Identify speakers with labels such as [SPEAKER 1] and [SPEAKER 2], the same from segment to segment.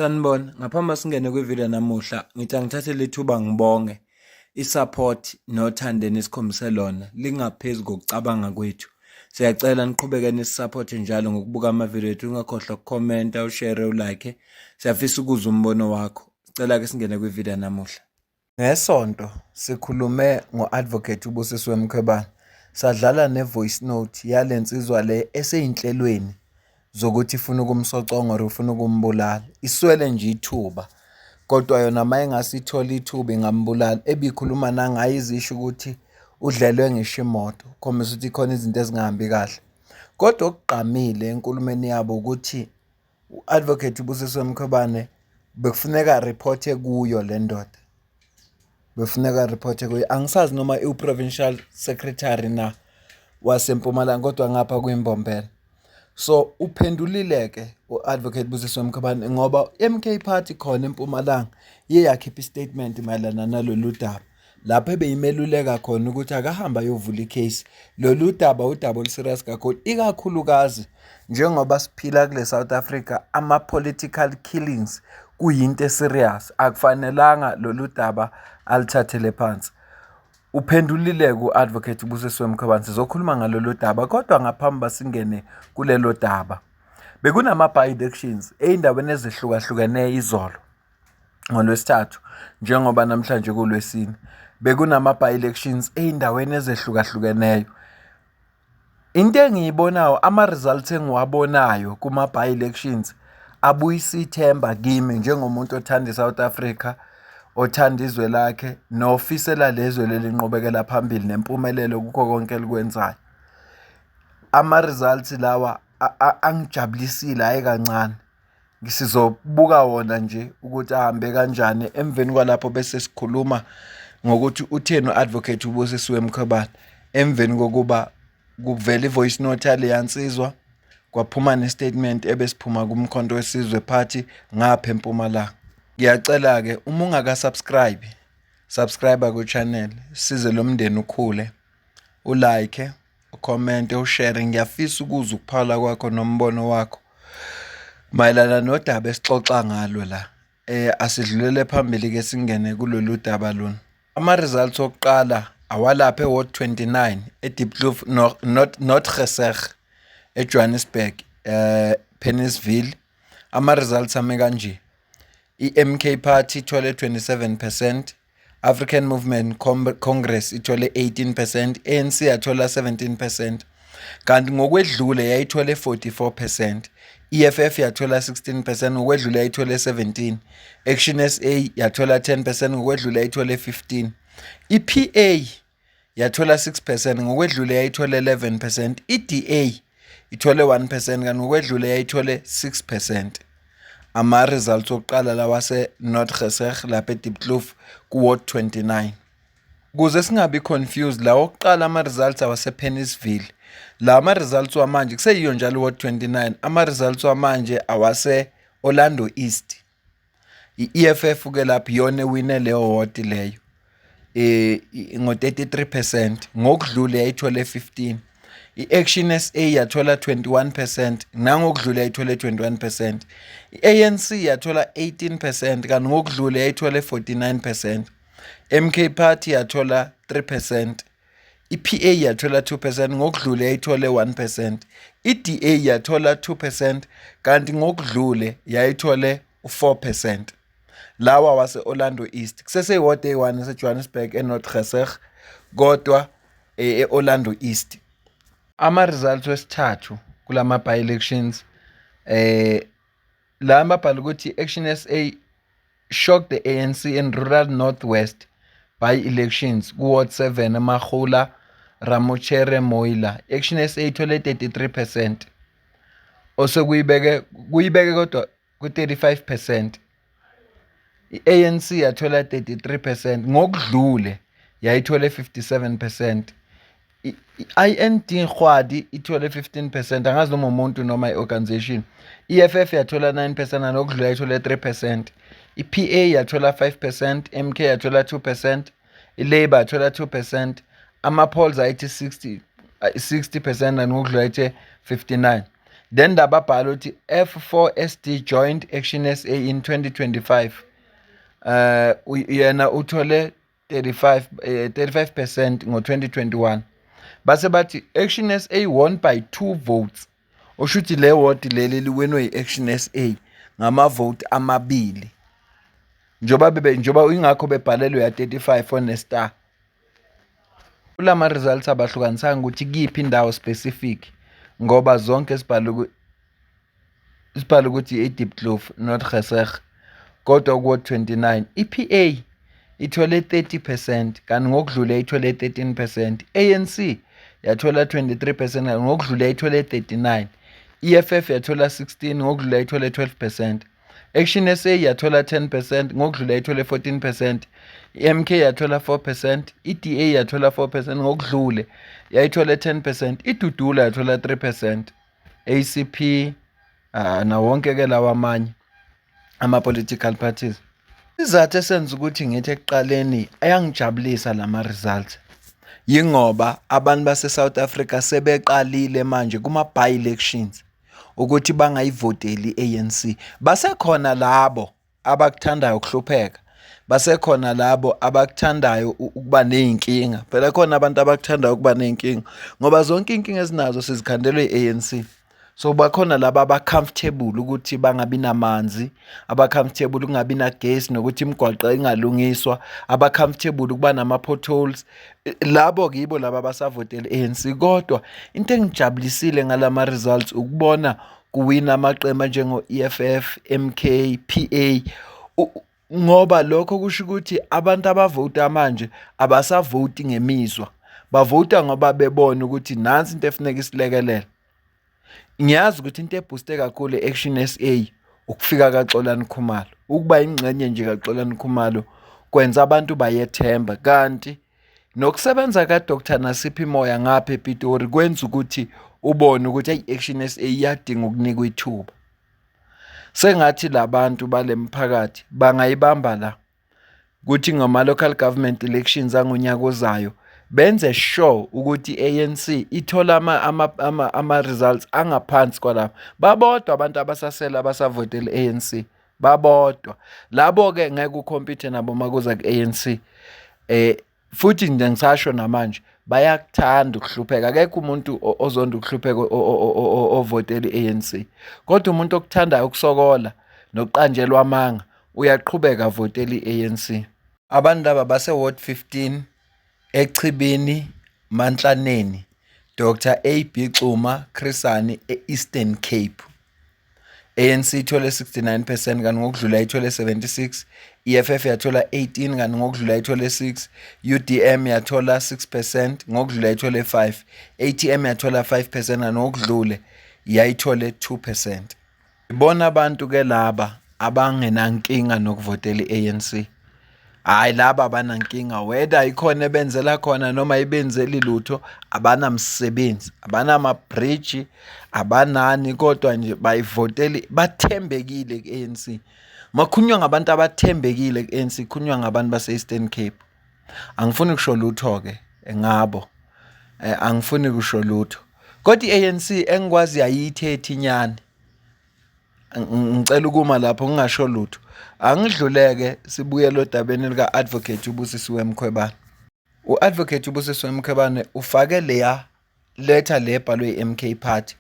[SPEAKER 1] Sanibona, ngaphambi singene kwivideo namuhla, ngithi angithathe lethuba ngibonge i-support nothando enikhombise lona lingaphezu kokucabanga kwethu. Siyacela niqhubeke nisupporte njalo ngokubuka amavideo ethu, ungakhohlwa ukukhomenta, ushare, ulike. Siyafisa ukuzwa umbono wakho. Sicela ke singene kwivideo namuhla. Ngesonto sikhulume ngo-Advocate uBusisiwe Mkhwebane. Sadlala ne-voice note yalensizwa le eseyinhlelweni zokuthi ifuna ukumsoconga or ufuna ukumbulala. Iswele nje ithuba. Kodwa yona mayingasithola ithuba ingambulala. Ebikhuluma nangaye izisho ukuthi udlelwe ngisho imoto. Khombisa ukuthi khona izinto ezingahambi kahle. Kodwa okugqamile enkulumeni yabo ukuthi u-Advocate uBusisiwe Mkhwebane bekufuneka ariphothe kuyo le ndoda. Befuneka report kuyo. Angisazi noma iu-provincial secretary na waseMpumalanga kodwa ngapha kuyimbombela. So uphendulile ke u-Advocate Busisiwe Mkhwebane ngoba MK Party khona eMpumalanga iye yakhipha istatement mayelana nalolu daba. Lapho ebeyimeluleka khona ukuthi akahamba ayovula icase. Lolu daba udaba oluserious kakhulu, ikakhulukazi njengoba siphila kule South Africa, ama-political killings kuyinto eserious. Akufanelanga lolu daba alithathele phansi. Uphendulile ku-Advocate uBusisiwe Mkhwebane. Sizokhuluma ngalolu daba kodwa ngaphambi basingene kulelo daba. Bekunama-by-elections ey'ndaweni ezihlukahlukeneyo izolo ngoLwesithathu njengoba namhlanje kuLwesine. Bekunama-by-elections ey'ndaweni ezehlukahlukeneyo. Into engiyibonayo, ama-results engiwabonayo kuma-by-elections abuyisa ithemba kimi njengomuntu othanda iSouth Africa, othanda izwe lakhe, nofisela lezwe lelinqubekela phambili nempumelelo kukho konke elikwenzayo. Ama-results lawa angijabulisile hayi kancane. Sizobuka wona nje ukuthi ahambe kanjani. Emveni kwalapho bese sikhuluma ngokuthi utheni u-Advocate uBusisiwe Mkhwebane emveni kokuba kuvela i-voice note yale yansizwa kwaphuma nestatement ebesiphuma kumkhonto wesizwe party ngapha eMpumalanga. Ngiyacela ke uma ungaka-subscribe ku-channel, size lo mndeni ukhule, ulike, ucommente, ushare. Ngiyafisa ukuzwa ukuphala kwakho nombono wakho mayelana nodaba esixoxa ngalo la. Asidlulele phambili ke singene kulolu daba lona. Ama-results okuqala awalapha eWard 29 eDiepkloof Notgeseg eJohannesburg, Pennisville. Ama-results ame kanje: i-MK Party ithole 27%, African Movement Congress ithole 18%, ANC yathola 17%, kanti ngokwedlule yayithole 44%, EFF yathola 16%, ngokwedlule yayithole 17%, Action SA yathola 10%, ngokwedlule yayithole 15%, iPA yathola 6%, ngokwedlule yayithole 11%, iDA ithole 1%, kanti ngokwedlule yayithole 6%. Ama-results okuqala lawa se-Notgeseg lapha eDiepkloof ku-Ward 29. Ukuze singabi confused, la okuqala ama-results awase-Pennisville. La ama-results wamanje kuseyiyo njalo Ward 29. Ama-results wamanje awase-Orlando East. I-EFF ke lapho iyona ewine leyo ward leyo ngo-33%, ngokudlule yayithole 15%. I-Action SA yathola 21%, nangokudlule yayithole 21%. I-ANC yathola 18%, kanti ngokudlule yayithole 49%. MK Party yathola 3%. iPA yathola 2%, ngokudlule yayithole 1%. iDA yathola 2%, kanti ngokudlule yayithole 4%. Lawa wase-Orlando East. Kuseseyeward eyi-1 eseJohannesburg eNotgeseg kodwa e-Orlando East. Ama-results wesithathu kulama by-elections la mabhala ukuthi Action SA shocked the ANC in rural northwest by-elections ku-Ward 7 eMagula Ramotshere Moila. Action SA ithole 33%, osekuyibeke kodwa ku-35%. I-ANC yathola 33%, ngokudlule yayithole 57%. I-IND Gwadi ithole 15%, angazi noma umuntu noma i-organization. EFF yathola 9%, ngokudlule yayithole 3%. iPA yathola 5%, MK yathola 2%, iLabour yathola 2%. Ama-polls ayithi 60%, ngokudlule ayithi 59%. then dababhala ukuthi F4SD joined Action SA in 2025. Yena uthole 35% ngo-2021. Base bathi Action SA won by 2 votes. Oshuthi le ward leli liwenwe yi-Action SA ngamavote amabili. Njoba ingakho bebhalelwe ya-35 on star. Kulama results abahlukanisanga ukuthi kuyiphi indawo specific ngoba zonke sibhala ukuthi iDiepkloof North Gesag kodwa ku-ward 29 iPA ithole 30% kanti ngokudlule ithole 13%, ANC yathola 23% ngokudlule ithole 39%, EFF yathola 16 ngokudlule ithole 12%, Action SA yathola 10% ngokudlule ithole 14%, MK yathola 4%, EDA yathola 4% ngokudlule yayithola 10%, iDudula yathola 3%, ACP na wonke ke lawa amanye ama-political parties. Isizathu esenza ukuthi ngithi ekuqaleni ayangijabulisa lama results yingoba abantu base-South Africa sebeqalile manje kuma-by-elections ukuthi bangayivoteli i-ANC. Basekhona labo abakuthandayo ukuhlupheka, basekhona labo abakuthandayo ukuba ney'nkinga. Phela khona abantu abakuthandayo ukuba ney'nkinga ngoba zonke iy'nkinga ezinazo sizikhandelwe i-ANC. So bakhona laba aba-comfortable ukuthi bangabi namanzi, aba-comfortable ukungabi nagesi nokuthi imigwaqo ingalungiswa, aba-comfortable ukuba nama-potholes. Labo yibo laba abasavotela i-ANC. Kodwa into engijabulisile ngalama results ukubona kuwina amaqembu njengo-EFF, MK, PA ngoba lokho kusho ukuthi abantu abavota manje abasavoti ngemizwa, bavota ngoba bebona ukuthi nansi into efuneka isilekelele. Ngiyazi ukuthi into ebooste kakhulu e-Action SA ukufika kaXolani Khumalo, ukuba ingxenye nje kaXolani Khumalo kwenza abantu bayethemba, kanti nokusebenza kaDr Nasiphi Moya ngapha ePitori kwenza ukuthi ubone ukuthi i-Action SA iyadinga ukunikwa ithuba. Sengathi labantu bale mphakathi bangayibamba la ukuthi ngama-local government elections angonyaka ozayo benze sure ukuthi i-ANC ithola ama-results angaphansi kwalapho. Babodwa abantu abasasela abasavotela i-ANC, babodwa. Labo-ke ngeke ukhompyuthe nabo makuza ku-ANC. Futhi nje ngisasho namanje bayakuthanda ukuhlupheka. Akekho umuntu ozonda ukuhlupheka ovotela i-ANC. Kodwa umuntu okuthandayo ukusokola nokuqanjelwa amanga uyaqhubeka avotela i-ANC. Abantu laba base-Ward 15 eChibini Mantlaneni, Dr AB Xuma Chrisani e-Eastern Cape. ANC ithole 69% kanti ngokudlula ithole 76%, EFF yathola 18 kanti ngokudlula ithole 6%, UDM yathola 6% ngokudlula ithole 5%, ATM yathola 5% kanti ngokudlule yayithole 2%. Ibona abantu ke laba abangenankinga nokuvotela i-ANC. Hayi laba abanankinga whether ikhona ebenzela khona noma ibenzeli lutho, abanamsebenzi, abanama-bridge, abanani kodwa nje bayivoteli, bathembekile ku-ANC. Makukhulunywa ngabantu abathembekile ku-ANC, kukhulunywa ngabantu base-Eastern Cape. Angifuni kusho lutho-ke ngabo, angifuni kusho lutho. Kodwa i-ANC engikwazi ayithethi inyani. Ngicela ukuma lapho ngingasho lutho. Angidluleke sibuyele odabeni lika-Advocate uBusisiwe Mkhwebane. U-Advocate uBusisiwe Mkhwebane ufake leya letter le ebhalwe i-MK Party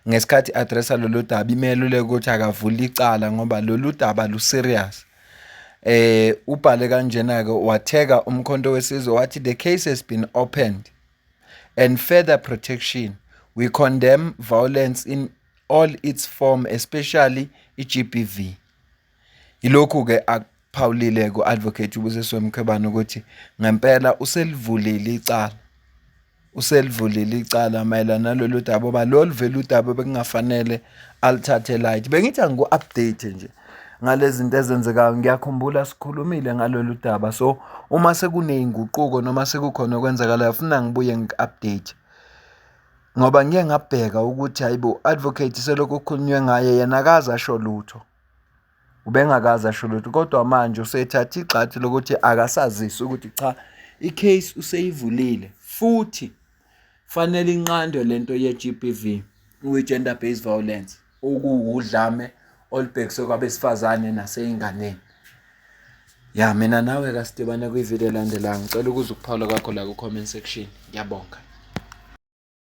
[SPEAKER 1] ngesikhathi addressa lolu daba, imeluleke ukuthi akavula icala ngoba lolu daba lu-serious. Ubhale kanjena-ke watheka Umkhonto Wesizwe wathi the case has been opened and further protection. We condemn violence in all its form, especially i-GBV. Yilokhu-ke akuphawulile ku-Advocate uBusisiwe Mkhwebane ukuthi ngempela uselivulile icala mayelana nalolu daba ngoba lolu vele udaba bekungafanele alithathe light. Bengithi angiku-update nje ngalezi zinto ezenzekayo. Ngiyakhumbula sikhulumile ngalolu daba, so uma sekuney'nguquko noma sekukhona okwenzakalayo funa ngibuye ngiku-update ngoba ngike ngabheka ukuthi hayibo Advocate selokhu kukhulunywe ngaye yena akaze asho lutho, ubengakaze asho lutho, kodwa manje usethatha igxathu lokuthi akasazisi ukuthi cha i-case useyivulile futhi fanele inqandwe lento ye-GBV. gender based violence, ukuwudlame olubhekiswe kwabesifazane naseyinganeni. Ya mina nawe kasidibane kwivideo elandelayo. Ngicela ukuze ukuphawula kwakho la ku comment section. Ngiyabonga.